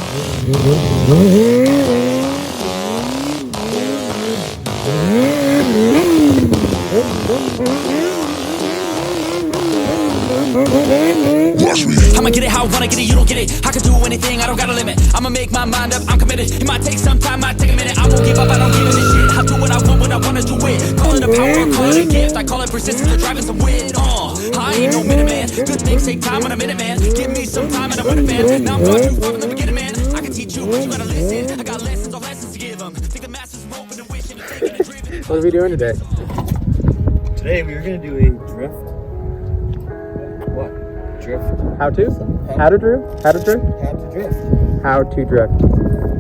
I'ma get it how I wanna get it, you don't get it. I can do anything, I don't got a limit. I'ma make my mind up, I'm committed. It might take some time, might take a minute. I won't give up, I don't give a shit. I'll do what I want when I wanna do it. Call it a power, call it a gift. I call it persistence, or driving some wit. I ain't no minute man. Good things take time when I'm in it, man. Give me some time and I'm in a fan. Now I'm far too far from the beginning, man. I can teach you, but you gotta listen. I got lessons, all lessons to give them. Think the masters are open and wishing and taking and driven. What are we doing today? Today we are going to do a drift. What? Drift. How to? How to drift? How to drift? How to drift. How to drift.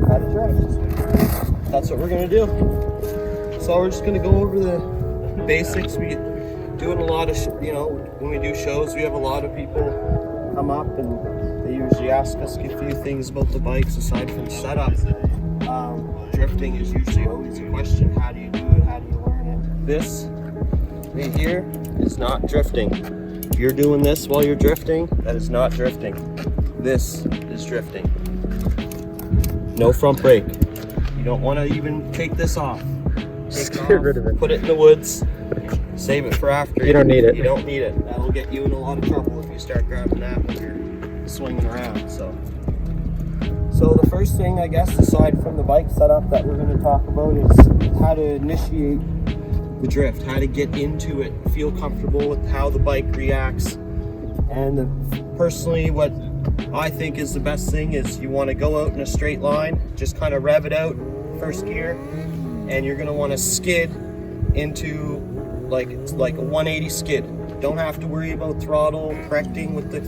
How to drift. That's what we're going to do. So we're just going to go over the basics. We doing a lot of, when we do shows, we have a lot of people come up and they usually ask us a few things about the bikes aside from setup. Drifting is usually always a question. How do you do it? How do you learn it? This right here is not drifting. If you're doing this while you're drifting, that is not drifting. This is drifting. No front brake. You don't want to even take this off. Get rid of it. Put it in the woods. Save it for after. You don't need it. You don't need it. That'll get you in a lot of trouble if you start grabbing that when you're swinging around. So the first thing, I guess, aside from the bike setup that we're going to talk about is how to initiate the drift, how to get into it, feel comfortable with how the bike reacts. And personally, what I think is the best thing is you want to go out in a straight line, just kind of rev it out first gear, and you're going to want to skid into like a 180 skid. Don't have to worry about throttle correcting with the,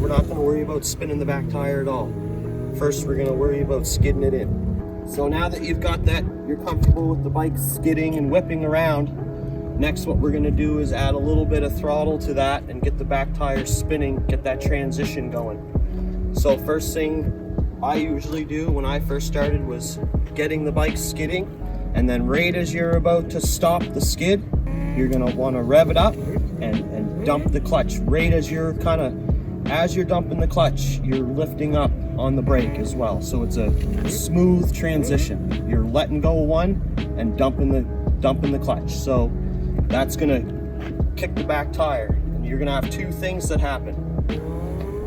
we're not going to worry about spinning the back tire at all. First, we're going to worry about skidding it in. So now that you've got that, you're comfortable with the bike skidding and whipping around, next what we're going to do is add a little bit of throttle to that and get the back tire spinning, get that transition going. So first thing I usually do when I first started was getting the bike skidding, and then right as you're about to stop the skid, you're going to want to rev it up and dump the clutch. Right as you're dumping the clutch, you're lifting up on the brake as well. So it's a smooth transition. You're letting go of one and dumping the clutch. So that's gonna kick the back tire. And you're gonna have two things that happen.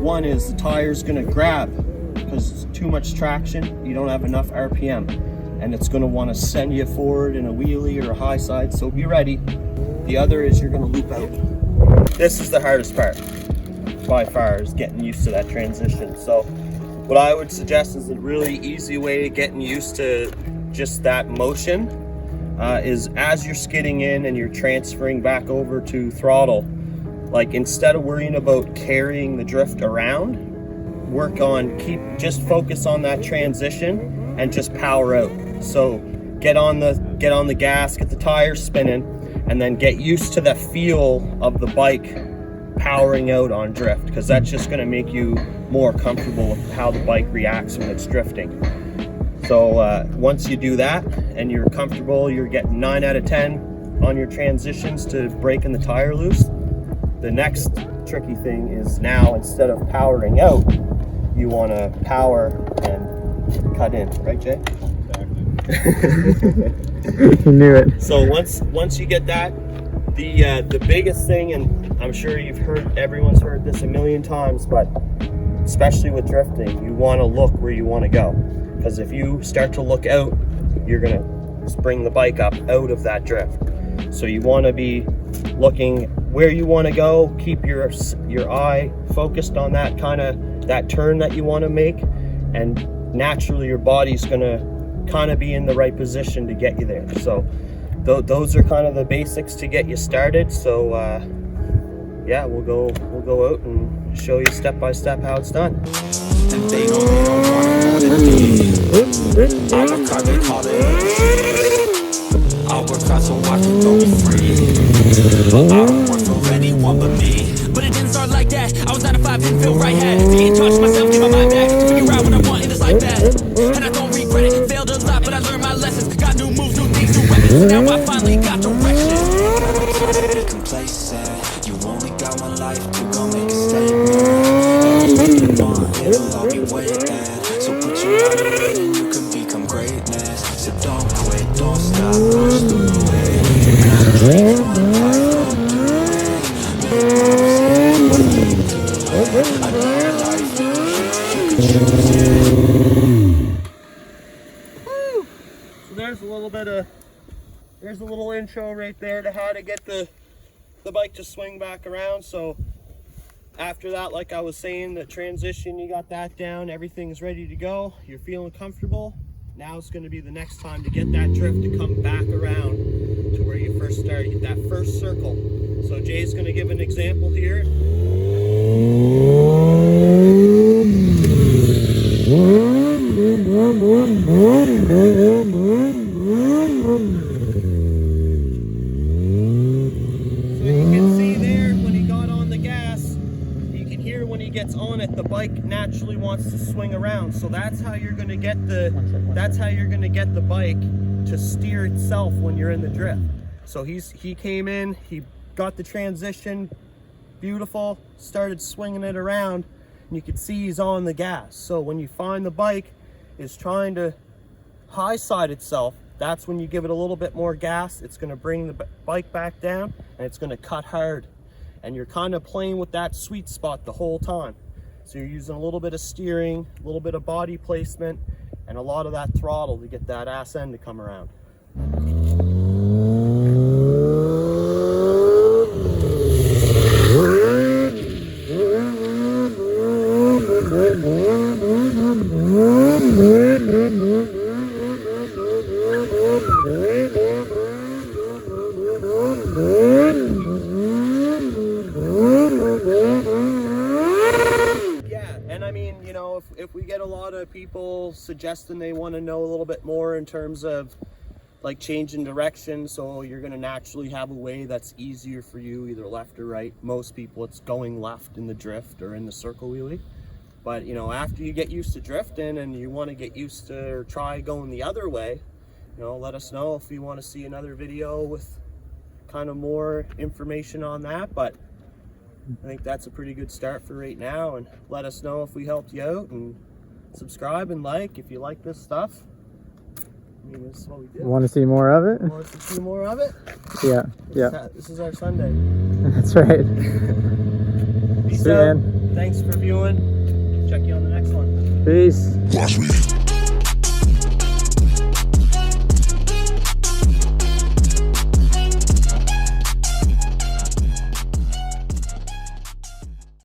One is the tire's gonna grab because it's too much traction. You don't have enough RPM. And it's gonna wanna send you forward in a wheelie or a high side, so be ready. The other is you're gonna loop out. This is the hardest part by far, is getting used to that transition. So what I would suggest is a really easy way of getting used to just that motion is as you're skidding in and you're transferring back over to throttle, like instead of worrying about carrying the drift around, just focus on that transition and just power out. So get on the gas, get the tires spinning, and then get used to the feel of the bike powering out on drift, because that's just going to make you more comfortable with how the bike reacts when it's drifting. So once you do that and you're comfortable, you're getting 9 out of 10 on your transitions to breaking the tire loose. The next tricky thing is now, instead of powering out, you want to power and cut in, right, Jay? Exactly. You knew it. So once you get that, the biggest thing, and I'm sure everyone's heard this a million times, but especially with drifting, you want to look where you want to go, because if you start to look out, you're going to bring the bike up out of that drift. So you want to be looking where you want to go, keep your eye focused on that turn that you want to make, and naturally your body's going to kind of be in the right position to get you there. So those are kind of the basics to get you started. So yeah, we'll go out and show you step by step how it's done. And they know they don't want it more than me. I work hard, they call it. I work hard so I can go free. I don't work for anyone but me. But it didn't start like that. I was 9 to 5, didn't feel right. Had to get in touch with myself, get my mind back. Figure out what I want in this life bad. And I don't regret it. Failed a lot, but I learned my lessons. Got new moves, new things, new weapons. Now I finally got direction. Be complacent. You only got one life to go make a statement. It'll all be waiting. So put Woo! So there's a little bit of, there's a little intro right there to how to get the bike to swing back around. So after that, like I was saying, the transition, you got that down, everything's ready to go, you're feeling comfortable. Now it's going to be the next time to get that drift to come back around to where you first started, get that first circle. So Jay's going to give an example here. Gets on it, the bike naturally wants to swing around. So that's how you're going to get the bike to steer itself when you're in the drift. So he came in, he got the transition beautiful, started swinging it around, and you can see he's on the gas. So when you find the bike is trying to high side itself, that's when you give it a little bit more gas. It's going to bring the bike back down and it's going to cut hard. And you're kind of playing with that sweet spot the whole time. So you're using a little bit of steering, a little bit of body placement, and a lot of that throttle to get that ass end to come around. If we get a lot of people suggesting they want to know a little bit more in terms of like changing direction, so you're going to naturally have a way that's easier for you, either left or right. Most people it's going left in the drift or in the circle wheelie. But after you get used to drifting and you want to get used to or try going the other way, let us know if you want to see another video with kind of more information on that. But I think that's a pretty good start for right now, and let us know if we helped you out, and subscribe and like if you like this stuff. I mean, this is what we do. Want to see more of it? Want to see more of it? Yeah, This is our Sunday. That's right. Peace out. Thanks for viewing. Check you on the next one. Peace. Watch me.